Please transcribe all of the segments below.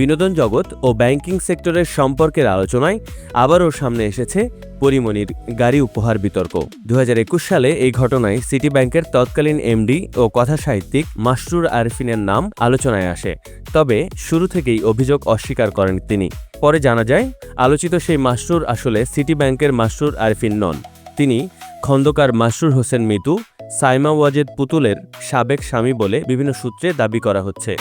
বিনোদন জগৎ ও ব্যাংকিং সেক্টরের সম্পর্কের আলোচনায় আবারও সামনে এসেছে পরীমনির গাড়ি উপহার বিতর্ক। 2021 সালে এই ঘটনায় সিটি ব্যাংকের তৎকালীন এমডি ও কথাসাহিত্যিক মাসরুর আরিফিনের নাম আলোচনায় আসে। তবে শুরু থেকেই অভিযোগ অস্বীকার করেন তিনি। পরে জানা যায়, আলোচিত সেই মাসরুর আসলে সিটি ব্যাংকের মাসরুর আরিফিন নন। তিনি খন্দকার মাসরুর হোসেন মিতু, সাইমা ওয়াজেদ পুতুলের সাবেক স্বামী বলে বিভিন্ন সূত্রে দাবি করা হচ্ছে।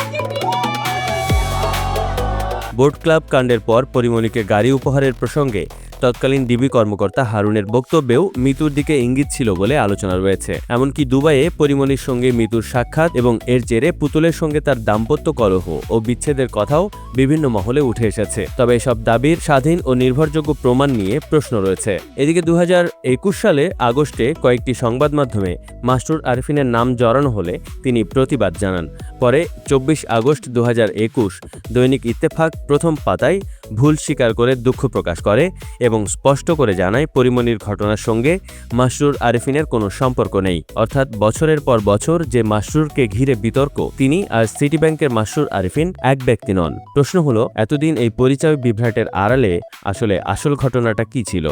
বোট ক্লাব কাণ্ডের পর পরীমনিকে গাড়ি উপহারের প্রসঙ্গে তৎকালীন ডিবি কর্মকর্তা হারুনের বক্তব্যেও মিতুর দিকে ইঙ্গিত ছিল বলে আলোচনা রয়েছে। এমনকি দুবাইয়ে পরীমনির সঙ্গে মিতুর সাক্ষাৎ এবং এর জেরে পুতুলের সঙ্গে তার দাম্পত্য কলহ ও বিচ্ছেদের কথাও বিভিন্ন মহলে উঠে এসেছে। তবে এসব দাবির স্বাধীন ও নির্ভরযোগ্য প্রমাণ নিয়ে প্রশ্ন রয়েছে। এদিকে 2021 সালে আগস্টে কয়েকটি সংবাদ মাধ্যমে মাসরুর আরিফিনের নাম জড়ানো হলে তিনি প্রতিবাদ জানান। পরে 24 আগস্ট 2021 দৈনিক ইত্তেফাক প্রথম পাতায় ভুল স্বীকার করে দুঃখ প্রকাশ করে এবং স্পষ্ট করে জানায় পরীমনির ঘটনার সঙ্গে মাসরুর আরিফিনের কোনো সম্পর্ক নেই। অর্থাৎ বছরের পর বছর যে মাসরুরকে ঘিরে বিতর্ক, তিনি আর সিটি ব্যাংকের মাসরুর আরিফিন এক ব্যক্তি নন। প্রশ্ন হলো, এতদিন এই পরিচয় বিভ্রাটের আড়ালে আসলে আসল ঘটনাটা কি ছিল?